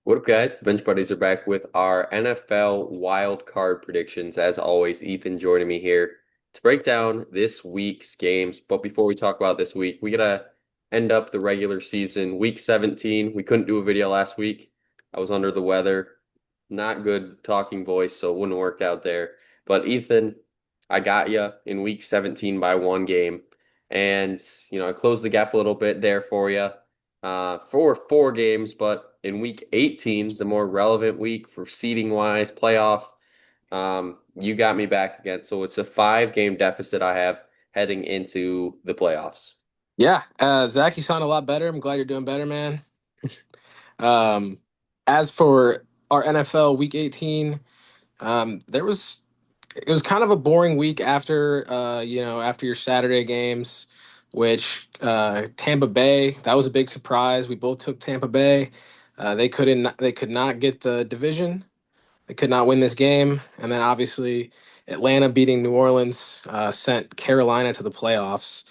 What up, guys? The Bench Buddies are back with our NFL wild card predictions. As always, Ethan joining me here to break down this week's games. But before we talk about this week, we gotta end up the regular season. Week 17. We couldn't do a video last week. I was under the weather. Not good talking voice, so it wouldn't work out there. But Ethan, I got you in week 17 by one game. And, I closed the gap a little bit there for you for four games, but in week 18, the more relevant week for seeding wise, playoff, you got me back again. So it's a 5 game deficit I have heading into the playoffs. Yeah, Zach, you sound a lot better. I'm glad you're doing better, man. Um, as for our NFL Week 18, it was kind of a boring week after after your Saturday games, which Tampa Bay, that was a big surprise. We both took Tampa Bay. They could not get the division. They could not win this game, and then obviously Atlanta beating New Orleans sent Carolina to the playoffs.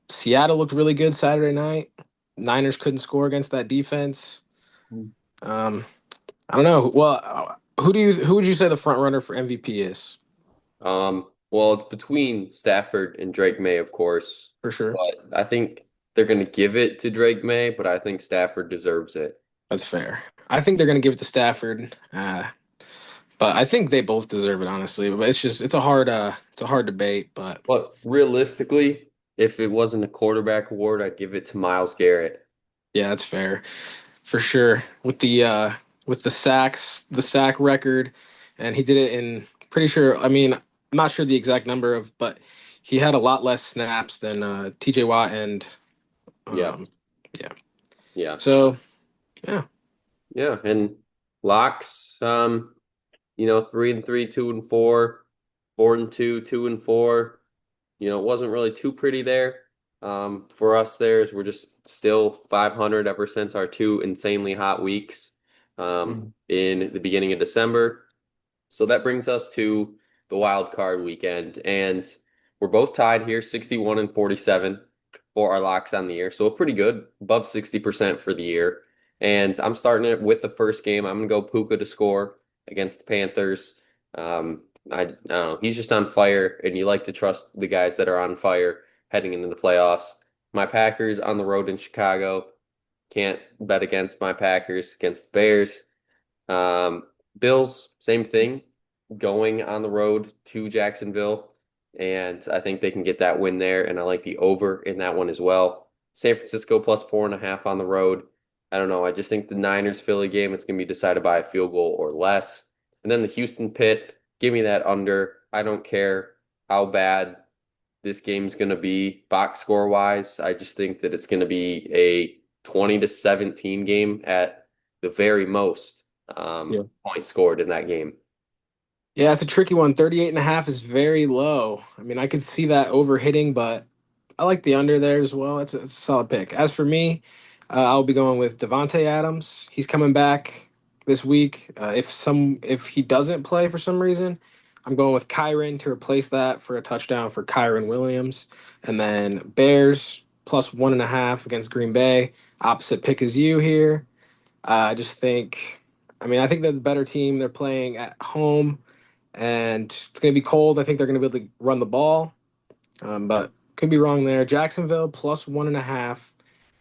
Seattle looked really good Saturday night. Niners couldn't score against that defense. Um, I don't know. Well, who would you say the front runner for MVP is Well, it's between Stafford and Drake May, of course, for sure? but I think they're going to give it to Drake May, but I think Stafford deserves it. That's fair. I think they're going to give it to Stafford, but I think they both deserve it, honestly. But it's a hard debate. But But realistically, if it wasn't a quarterback award, I'd give it to Myles Garrett. yeah, that's fair. For sure. With the sack record, and he did it in pretty sure. I mean, I'm not sure the exact number of, but he had a lot less snaps than T.J. Watt and Yeah, um, yeah. yeah. So yeah, Yeah, and locks, 3-3, 2-4, 4-2, 2-4. It wasn't really too pretty there. For us, we're just still 500 ever since our two insanely hot weeks Mhm. in the beginning of December. So that brings us to the wild card weekend, and we're both tied here, 61 and 47 for our locks on the year. So pretty good, above 60% for the year. And I'm starting it with the first game. I'm gonna go Puka to score against the Panthers. I don't know. He's just on fire, and you like to trust the guys that are on fire heading into the playoffs. My Packers on the road in Chicago. Can't bet against my Packers against the Bears. Um, Bills, same thing, going on the road to Jacksonville, and I think they can get that win there. And I like the over in that one as well. San Francisco plus 4.5 on the road. I don't know. I just think the Niners Philly game, it's going to be decided by a field goal or less. And then the Houston Pitt, give me that under. I don't care how bad this game's going to be box score wise. I just think that it's going to be a 20-17 game at the very most yeah, points scored in that game. yeah. It's a tricky one. 38 and a half is very low. I mean, I could see that over hitting, but I like the under there as well. It's a solid pick. As for me, I'll be going with Devonte Adams. He's coming back this week. If he doesn't play for some reason, I'm going with Kyron to replace that for a touchdown for Kyron Williams. And then Bears plus 1.5 against Green Bay. Opposite pick as you here. I just think, I mean, I think they're the better team. They're playing at home, and it's going to be cold. I think they're going to be able to run the ball, but could be wrong there. Jacksonville plus 1.5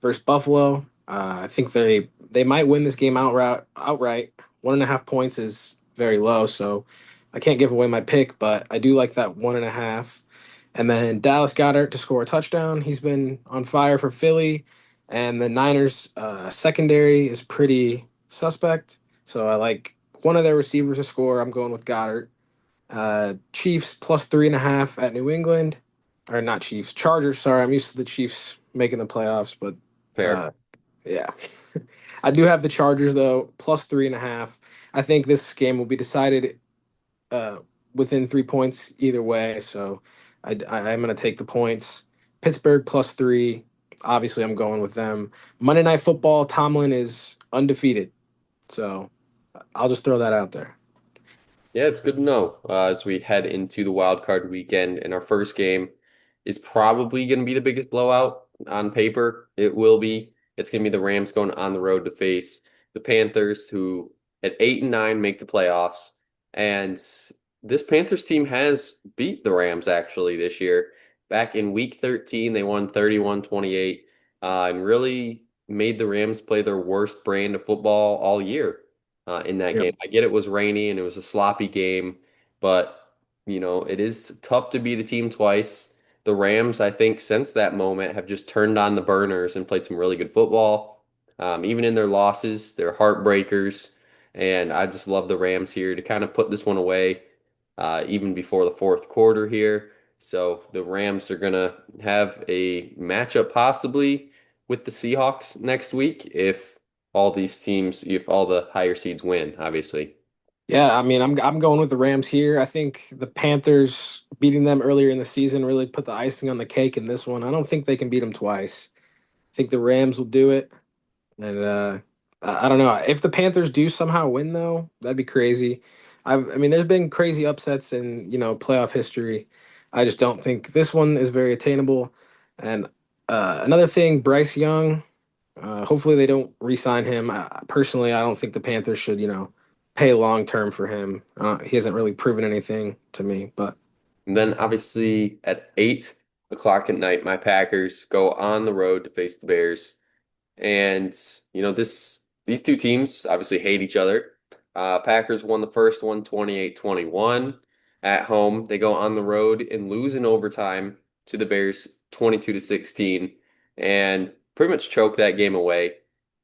versus Buffalo. I think they might win this game outright. 1.5 points is very low, so I can't give away my pick, but I do like that 1.5. And then Dallas Goddard to score a touchdown. He's been on fire for Philly, and the Niners secondary is pretty suspect. So I like one of their receivers to score. I'm going with Goddard. Chiefs plus 3.5 at New England, or not Chiefs, Chargers. Sorry, I'm used to the Chiefs making the playoffs, but Fair. uh, yeah, I do have the Chargers though plus 3.5. I think this game will be decided uh, within 3 points either way. So I'm going to take the points. Pittsburgh plus 3. Obviously, I'm going with them. Monday Night Football. Tomlin is undefeated, so I'll just throw that out there. Yeah, it's good to know as we head into the wild card weekend. And our first game is probably going to be the biggest blowout on paper. It will be. It's going to be the Rams going on the road to face the Panthers, who at 8-9 make the playoffs. And this Panthers team has beat the Rams actually this year. Back in week 13, they won 31-28, and really made the Rams play their worst brand of football all year in that Yep. game. I get it was rainy and it was a sloppy game, but it is tough to beat a team twice. The Rams, I think, since that moment have just turned on the burners and played some really good football. Even in their losses, they're heartbreakers. And I just love the Rams here to kind of put this one away even before the fourth quarter here. So the Rams are going to have a matchup possibly with the Seahawks next week if all the higher seeds win, obviously. Yeah, I mean, I'm going with the Rams here. I think the Panthers beating them earlier in the season really put the icing on the cake in this one. I don't think they can beat them twice. I think the Rams will do it. And I don't know if the Panthers do somehow win though, that'd be crazy. I mean, there's been crazy upsets in playoff history. I just don't think this one is very attainable. And another thing, Bryce Young. Hopefully they don't re-sign him. Personally, I don't think the Panthers should pay long term for him. He hasn't really proven anything to me. But And then obviously at 8 o'clock at night, my Packers go on the road to face the Bears. And these two teams obviously hate each other. Packers won the first one 28-21 at home. They go on the road and lose in overtime to the Bears 22-16 and pretty much choke that game away.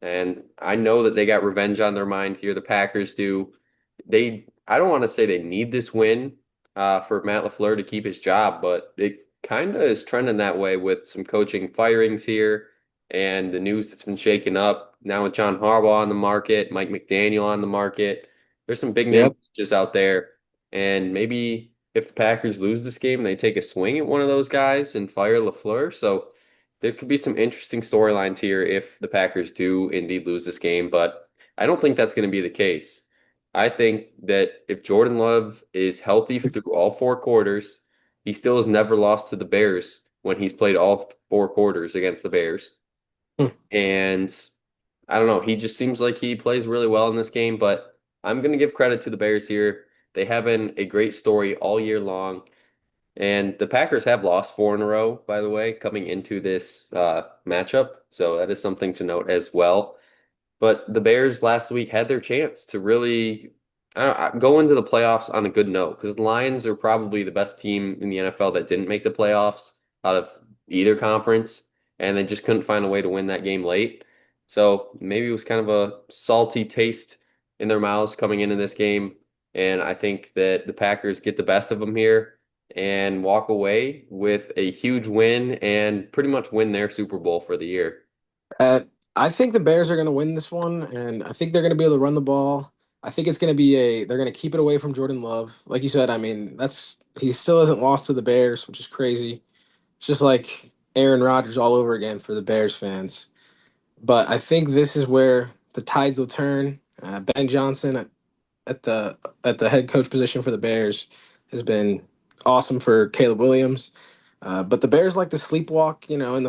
And I know that they got revenge on their mind here. The Packers do. I don't want to say they need this win for Matt LaFleur to keep his job, but it kind of is trending that way with some coaching firings here and the news that's been shaken up now with John Harbaugh on the market, Mike McDaniel on the market. There's some big name yep. coaches out there, and maybe if the Packers lose this game, they take a swing at one of those guys and fire LaFleur. So there could be some interesting storylines here if the Packers do indeed lose this game, but I don't think that's going to be the case. I think that if Jordan Love is healthy through all four quarters, he still has never lost to the Bears when he's played all four quarters against the Bears. Hmm. And I don't know, he just seems like he plays really well in this game, but I'm going to give credit to the Bears here. They have been a great story all year long. And the Packers have lost four in a row, by the way, coming into this matchup. So that is something to note as well. But the Bears last week had their chance to really go into the playoffs on a good note because the Lions are probably the best team in the NFL that didn't make the playoffs out of either conference, and they just couldn't find a way to win that game late. So maybe it was kind of a salty taste in their mouths coming into this game. And I think that the Packers get the best of them here and walk away with a huge win and pretty much win their Super Bowl for the year. Uh, I think the Bears are going to win this one, and I think they're going to be able to run the ball. I think it's going to be they're going to keep it away from Jordan Love. Like you said, I mean, he still hasn't lost to the Bears, which is crazy. It's just like Aaron Rodgers all over again for the Bears fans. But I think this is where the tides will turn. Ben Johnson at the head coach position for the Bears has been awesome for Caleb Williams. But the Bears like to sleepwalk, in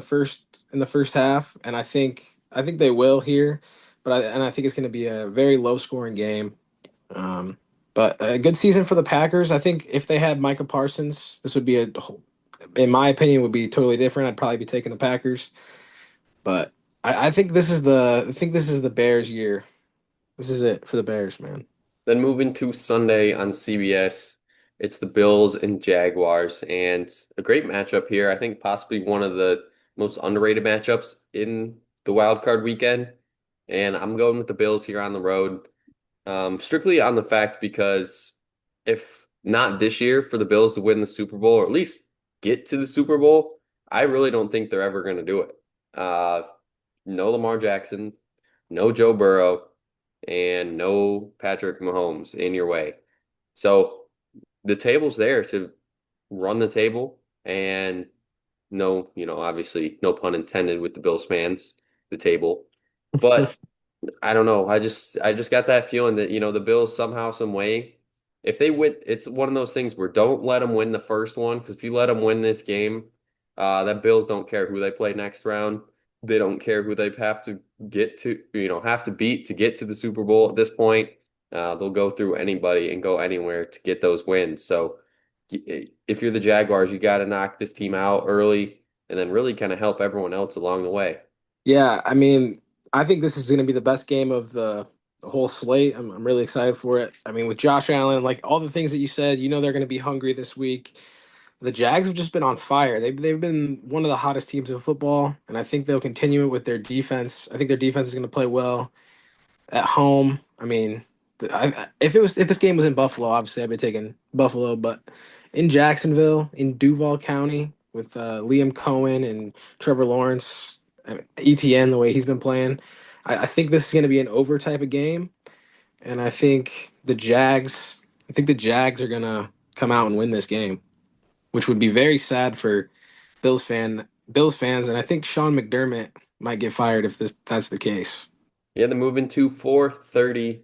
the first half, and I think they will here. I think it's going to be a very low scoring game. Um, but a good season for the Packers. I think if they had Micah Parsons, this would be in my opinion, would be totally different. I'd probably be taking the Packers. But I think this is the Bears year. This is it for the Bears, man. Then moving to Sunday on CBS, it's the Bills and Jaguars, and a great matchup here. I think possibly one of the most underrated matchups in the wild card weekend. And I'm going with the Bills here on the road, strictly on the fact because if not this year for the Bills to win the Super Bowl or at least get to the Super Bowl, I really don't think they're ever going to do it. Uh, no Lamar Jackson, no Joe Burrow, and no Patrick Mahomes in your way. So the table's there to run the table and no, obviously no pun intended with the Bills fans, the table. But I don't know. I just got that feeling that, the Bills somehow, some way, if they win, it's one of those things where don't let them win the first one because if you let them win this game, that Bills don't care who they play next round. They don't care who they have to get to, have to beat to get to the Super Bowl at this point. They'll go through anybody and go anywhere to get those wins. So if you're the Jaguars, you got to knock this team out early and then really kind of help everyone else along the way. Yeah, I mean, I think this is going to be the best game of the whole slate. I'm really excited for it. I mean, with Josh Allen, like all the things that you said, they're going to be hungry this week. The Jags have just been on fire. They've been one of the hottest teams in football, and I think they'll continue it with their defense. I think their defense is going to play well at home. I mean, if this game was in Buffalo, obviously I'd be taking Buffalo, but in Jacksonville, in Duval County, with Liam Cohen and Trevor Lawrence, ETN, the way he's been playing, I think this is going to be an over type of game, and I think the Jags are going to come out and win this game, which would be very sad for Bills fans, and I think Sean McDermott might get fired if that's the case. Yeah, the moving to 4:30.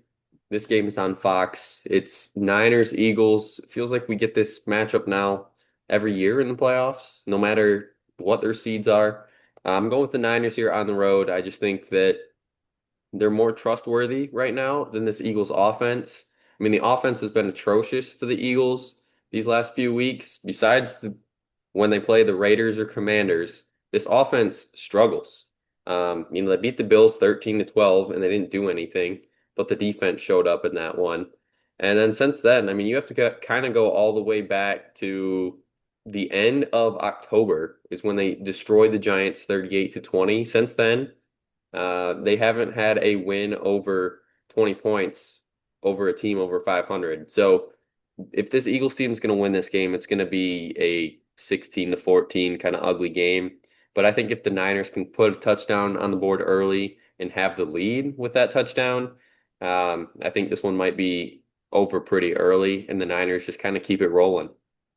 This game is on Fox. It's Niners, Eagles. Feels like we get this matchup now every year in the playoffs, no matter what their seeds are. I'm going with the Niners here on the road. I just think that they're more trustworthy right now than this Eagles offense. I mean, the offense has been atrocious for the Eagles these last few weeks. When they play the Raiders or Commanders, this offense struggles. They beat the Bills 13-12 and they didn't do anything, but the defense showed up in that one. And then since then, I mean, you have to kind of go all the way back to the end of October is when they destroyed the Giants 38-20. Since then, they haven't had a win over 20 points over a team over 500. So if this Eagles team is going to win this game, it's going to be a 16-14 kind of ugly game. But I think if the Niners can put a touchdown on the board early and have the lead with that touchdown, I think this one might be over pretty early, and the Niners just kind of keep it rolling.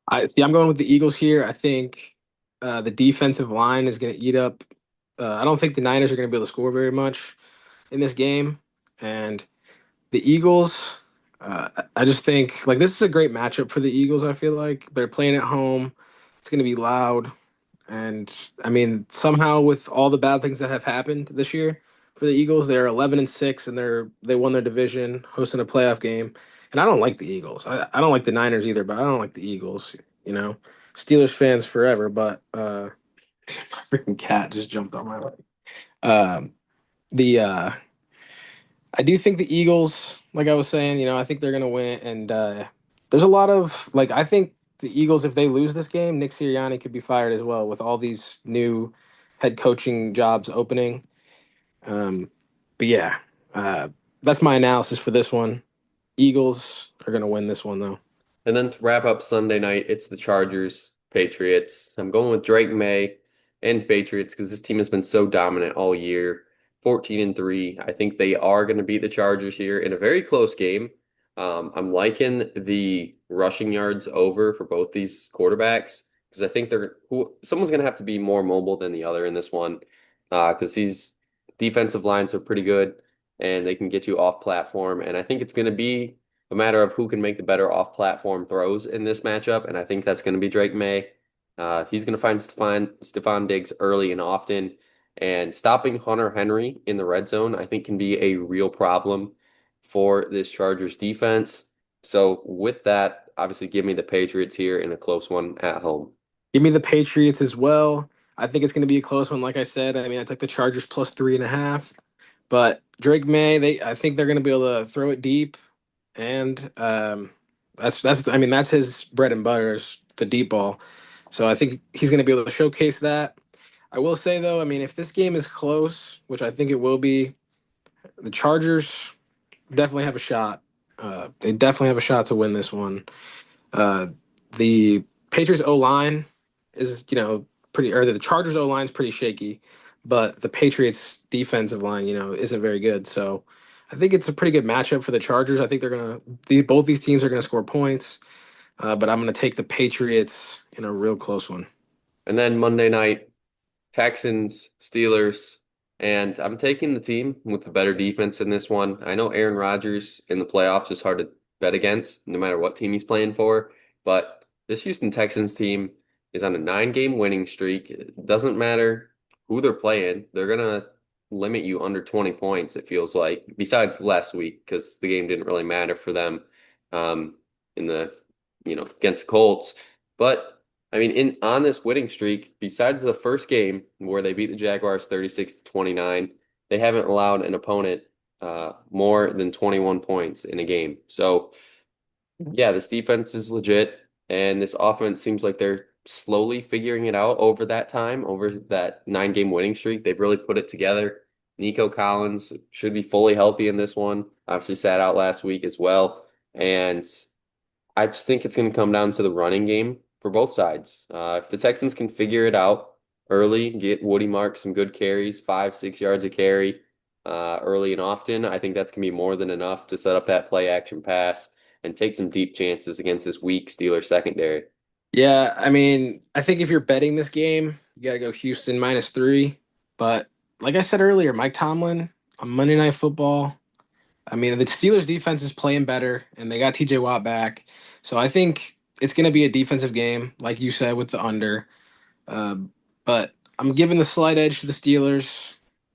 I'm going with the Eagles here. I think the defensive line is going to eat up. I don't think the Niners are going to be able to score very much in this game, and the Eagles. I just think like this is a great matchup for the Eagles. I feel like they're playing at home. It's going to be loud. And I mean, somehow with all the bad things that have happened this year for the Eagles, they're 11-6 and they won their division, hosting a playoff game. And I don't like the Eagles. I don't like the Niners either, but I don't like the Eagles. You know, Steelers fans forever. But my freaking cat just jumped on my leg. The I do think the Eagles, like I was saying, I think they're gonna win it. And there's a lot of like I think the Eagles, if they lose this game, Nick Sirianni could be fired as well with all these new head coaching jobs opening. Um, but yeah, uh, that's my analysis for this one. Eagles are gonna win this one though. And then to wrap up Sunday night, it's the Chargers, Patriots. I'm going with Drake May and Patriots because this team has been so dominant all year. 14-3. I think they are going to beat the Chargers here in a very close game. I'm liking the rushing yards over for both these quarterbacks because I think someone's going to have to be more mobile than the other in this one because these defensive lines are pretty good and they can get you off platform. And I think it's going to be a matter of who can make the better off-platform throws in this matchup, and I think that's going to be Drake May. He's going to find Stephon Diggs early and often, and stopping Hunter Henry in the red zone, I think, can be a real problem for this Chargers defense. So with that, obviously, give me the Patriots here in a close one at home. Give me the Patriots as well. I think it's gonna be a close one. Like I said, I mean, I took the Chargers plus 3.5. But Drake May, I think they're going to be able to throw it deep, and that's I mean that's his bread and butter is the deep ball. So I think he's going to be able to showcase that. I will say though, I mean if this game is close, which I think it will be, the Chargers definitely have a shot. They definitely have a shot to win this one. Uh, the Patriots O line is, pretty, or the Chargers O line is pretty shaky, but the Patriots defensive line, isn't very good. So I think it's a pretty good matchup for the Chargers. I think both these teams are gonna score points, but I'm gonna take the Patriots in a real close one. And then Monday night, Texans, Steelers, and I'm taking the team with the better defense in this one. I know Aaron Rodgers in the playoffs is hard to bet against, no matter what team he's playing for, but this Houston Texans team is on a 9-game winning streak. It doesn't matter who they're playing, they're gonna limit you under 20 points, it feels like, besides last week, because the game didn't really matter for them um, in the, against the Colts. But I mean, in on this winning streak, besides the first game where they beat the Jaguars 36 to 29, they haven't allowed an opponent more than 21 points in a game. So yeah, this defense is legit, and this offense seems like they're slowly figuring it out over that time, over that 9 game winning streak. They've really put it together. Nico Collins should be fully healthy in this one. Obviously, sat out last week as well. And I just think it's going to come down to the running game for both sides. If the Texans can figure it out early, get Woody Mark some good carries, 5, 6 yards a carry early and often, I think that's going to be more than enough to set up that play action pass and take some deep chances against this weak Steelers secondary. Yeah, I mean, I think if you're betting this game, you got to go Houston -3. But like I said earlier, Mike Tomlin on Monday Night Football. I mean, the Steelers defense is playing better, and they got TJ Watt back. So I think it's going to be a defensive game, like you said, with the under. Uh, but I'm giving the slight edge to the Steelers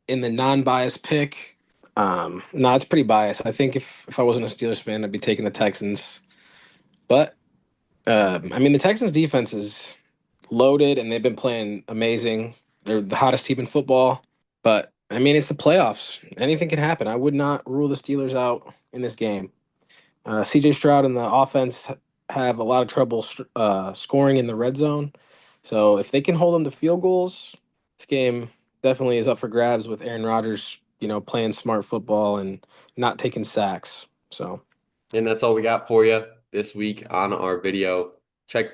in the non-biased pick. No, it's pretty biased. I think if I wasn't a Steelers fan, I'd be taking the Texans. But I mean, the Texans defense is loaded, and they've been playing amazing. They're the hottest team in football. But I mean, it's the playoffs. Anything can happen. I would not rule the Steelers out in this game. CJ Stroud and the offense have a lot of trouble scoring in the red zone. So if they can hold them to field goals, this game definitely is up for grabs with Aaron Rodgers, playing smart football and not taking sacks. So And that's all we got for you this week on our video. Check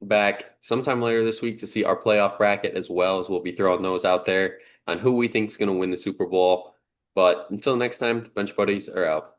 back sometime later this week to see our playoff bracket as well, as we'll be throwing those out there on who we think is going to win the Super Bowl. But until next time, the Bench Buddies are out.